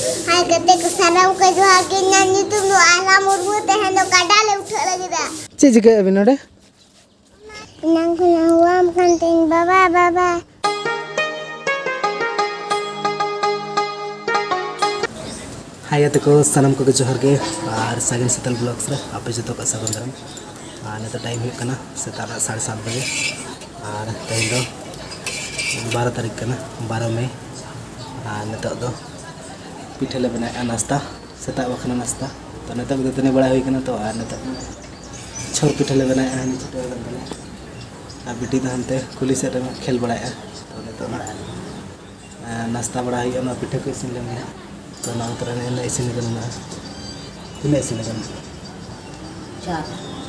Hai gede ke sanam ke johage nyanyi tu nu ala murmu teh no kadale uthak lagi dah. Cik juga abin ada? Nang wam kanting baba. Hai teko sanam ko johar ge ar sagen setal vlogs re ape joto ka sagon daram neta time hu kana seta 7:30 baje ar tehin do 12 तारीख kana 12 May neta do पिठे ले बनाया नाश्ता सेता वखना नाश्ता तो नता भी तने बड़ा हुई kana तो ar neta छोर पिठे ले बनाया नि छोटे गन आ बिटी दहनते कुली से खेल बड़ाया तो नता नाश्ता बड़ा हुई ना पिठे को इसिन ले तो ना तरह ने इसिन करना तीन इसिन करना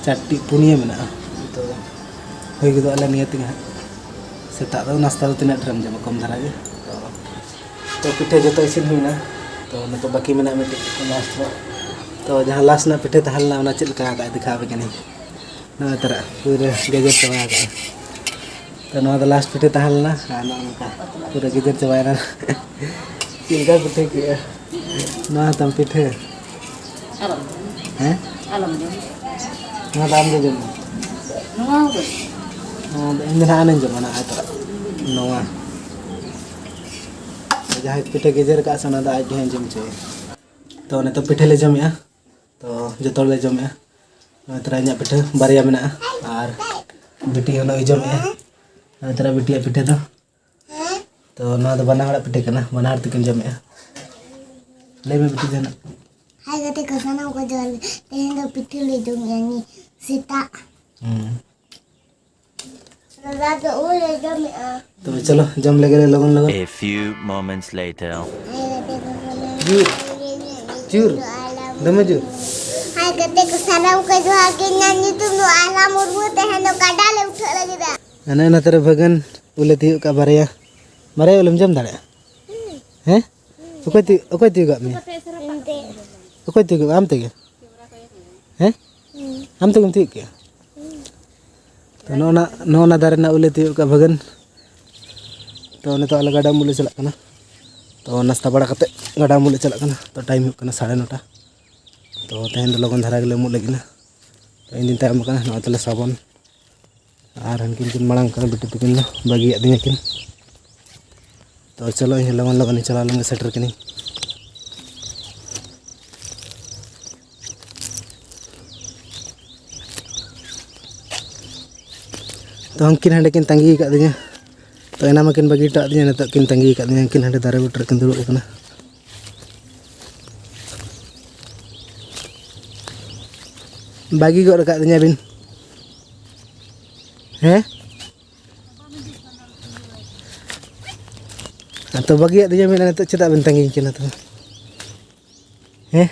चाटी पुनिया में तो हो गए अल नियत सेता नाश्ता तीन ड्रम जमा कम धारा गे तो पिठे जो इसिन हुईना तो तो बाकी में लास्ट तो जहाँ लास्ट ना पिठे तहलना चलका दिखा कनी ना तरह पूरे गेजर चबा तो ना लास्ट पिठे तहलना पूरे गेजर चबाना चिलका पिठे किया ना तम पिठे हैं ना दाम दे जम इन हाने जम ना आतरा नोआ जहाँ पिठे गेजर का सना दा आज हैं जम चे तो ने तो पिठे ले जम तो जतो ले जम तरह इन पिठे बारिया में और बिटी होना जम तरह बिटिया पिठे तो ना तो बना हड़ा पिठे करना बना हड़ तक जम ले में बिटी देना Hai gede ke sanam ke johage teh no pithi le jom nyanyi sita. Rada ke ule jom तो चलो जम लगे लगन लगन A few moments later. Hai gede ke sanam जूर जूर दमे जूर Hai gede ke sanam ke johage nyanyi tu nu ala murmu teh no kadale uthak lagi dah. अने ना तेरे भगन उले ती का बारिया बारिया उलम जम दाड़े हैं ओकोय ती गा में ओकोय ती गा आम ते हैं आम ते ती के तो नोना दारे ना उले ती का भगन तो ने तो अल गाडा मुले चला कना तो नाश्ता बड़ा कते गाडा मुले चला कना तो टाइम हो कना 9:30 तो तेहन लगन धारा गेले मु लगिना तो इन दिन तायम कना न तले साबन और हनकिन किन मांग कर बिटी तकिन बागी दिया किन तो चलो इन लगन लगन चला लेंगे सेटर किन तो हनकिन हंडे किन तंगी का दिया तो एना मकिन बागी टा दिया न किन तंगी का दिया किन हंडे दारे बुटर किन दुड़ु कना बागी गो रका दिया बिन हैं तो बागी दिया में तो चेता बिन तंगी किन तो हैं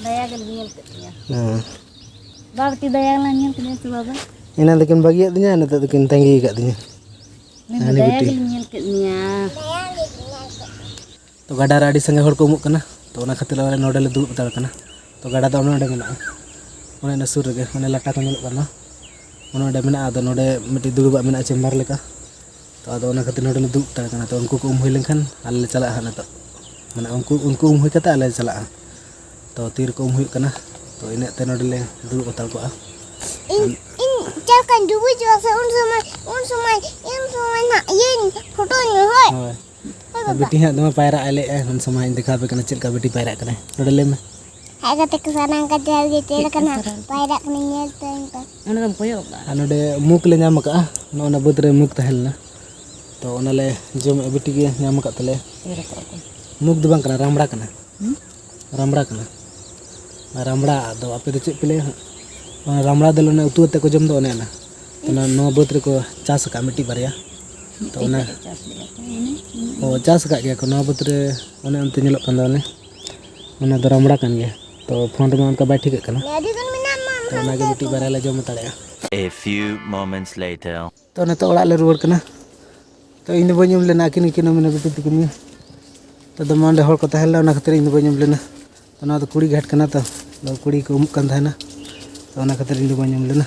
दया के nyel ke dia हां bab ti daya la nyel ke dia tu baba ina लेकिन बागी दिया न तो किन तंगी का दिया ni daya ke nyel ke dia तो गाडा राडी संगे हड़ को उमुक कना तो ओना खातिर वाले नोडले दुड़ उतार कना तो गाडा तो ओनडे मेना ओने सुर रे ओने लाटा को नेल कना ओनडे मेना आदो नोडे मिटी दुड़बा मेना चेम्बर लेका तो आदो ओना खातिर नोडले दुड़ उतार कना तो उनको को उम होय लेनखान आले चला हना तो माने उनको उम होय कता आले चला तो तीर को उम होय कना तो इने ते नोडले दुड़ उतार को In jauh kan dulu juga un semai nak yin foto ni hoy. तो बेटी हां दमा पायरा आले उन समय दिखा पे कना चिलका बेटी पायरा कना नोडले में Hai gede ke sanam ke johage teh kana paira kena nyel teh ana ram koyo ba नोडे मुक ले नाम का नोना बुद रे मुक तहलना तो ओनाले जम बेटी के नाम का तले era ko मुक दो बंग कना रामड़ा कना रामड़ा दो आपे दो चेक पेले रामड़ा दलो ने उतु ते को जम दो ने ना तो नो बुद रे को चास का मिट्टी बारिया तो ओना ओ चास का गया को नो बुद रे ओने अंते नेलो कन दो ने ओना दो रामड़ा कन गया तो फोन रे उनका बैठी के कना Jadi kan minam तो ओना के मिट्टी बारिया ले जम तड़े A few moments later. तो ने तो ओड़ा ले रुवर कना तो इन बजम लेना किन किन में बेटी तकिन तो दमांडे हड़ को तहला ओना खातिर इन बजम लेना तो ना तो कुड़ी घाट कना तो कुड़ी को उमुक कन थाना तो ओना खातिर इन बजम लेना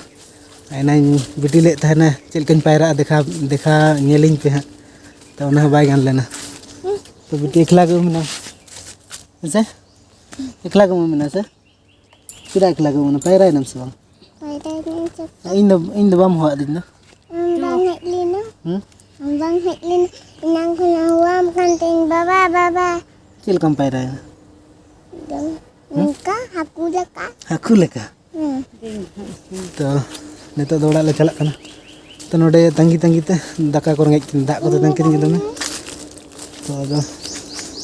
आइना बेटी ले थाना चलकन पायरा देखा नेलिंग पे हां तो ओना बाय गान लेना तो बेटी एकला के उमना Ese? Ekla kamu mana se? Tidak ekla kamu mana? Payrai nam sebang. Pada ni cep. Indo bam hoa din no. Bang Heklin. Hmm? Bang Heklin nang kena wam kanting baba. Cil kam payrai. Dong. Muka aku leka. Aku leka. To nito do oड़ा le chalak kana. To node tangi te daka ko ngej dak ko tang kiring dome. To ado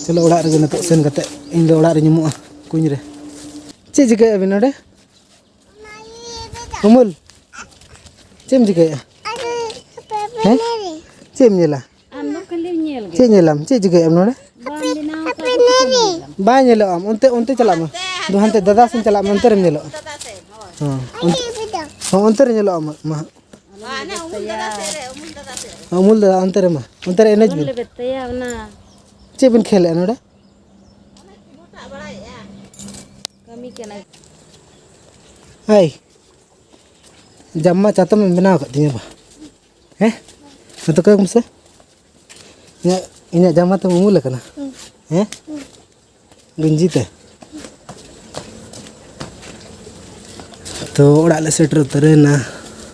chalo oड़ा rege nito sen kate ᱤᱧ ᱫᱚ oड़ा ᱨᱮ ᱧᱩᱢᱩᱜᱼᱟ ᱠᱩᱧ ᱨᱮ. ᱪᱮᱫ ᱪᱤᱠᱟᱹᱭᱮᱜᱼᱟ ᱵᱤᱱ ᱱᱚᱰᱮ? ᱩᱢᱩᱞ ᱪᱮᱫ ᱮᱢ ᱪᱤᱠᱟᱹᱭᱮᱜᱼᱟ? Heh? ᱪᱮᱫ ᱮᱢ ᱧᱮᱞᱟ? Am do kali nyel ge. ᱪᱮᱫ ᱧᱮᱞᱟᱢ? ᱪᱮᱫ ᱪᱤᱠᱟᱹᱭᱮᱜᱼᱟᱢ ᱱᱚᱰᱮ? Bam dinaw ka. ᱵᱟᱭ ᱧᱮᱞᱚᱜᱼᱟ ᱚᱱᱛᱮ ᱪᱟᱞᱟᱜ ᱢᱮ. ᱫᱩ ᱦᱟᱱᱛᱮ ᱫᱟᱫᱟ ᱥᱮᱱ ᱪᱟᱞᱟᱜ ᱢᱮ ᱚᱱᱛᱮ ᱨᱮᱢ ᱧᱮᱞᱚᱜᱼᱟ. ᱦᱚᱸ ᱚᱱᱛᱮ ᱨᱮ ᱧᱮᱞᱚᱜᱼᱟ ᱢᱟ. ᱩᱢᱩᱞ ᱫᱟᱫᱟ ᱚᱱᱛᱮ ᱨᱮ ᱢᱟ. ᱚᱱᱛᱮ ᱨᱮ ᱮᱱᱮᱡ ᱵᱤᱱ. Le betaya na. ᱪᱮᱫ ᱵᱤᱱ ᱠᱷᱮᱞᱮᱜᱼᱟ ᱱᱚᱰᱮ? Kami kena. ᱦᱟᱭ ᱡᱟᱢᱢᱟ ᱪᱟᱛᱚᱢ ᱮᱢ ᱵᱮᱱᱟᱣ ᱟᱠᱟᱫ ᱛᱤᱧᱟᱹ ᱵᱟ. ᱦᱮᱸ ᱱᱤᱛᱚᱜ ᱠᱚᱭᱚᱜ ᱢᱮᱥᱮ. ᱤᱧᱟᱹᱜ ᱡᱟᱢᱟ ᱛᱮᱢ ᱩᱢᱩᱞ ᱟᱠᱟᱱᱟ. ᱦᱮᱸ ᱜᱮᱧᱡᱤ ᱛᱮ. तो ओड़ा ले सेटर उतरेना.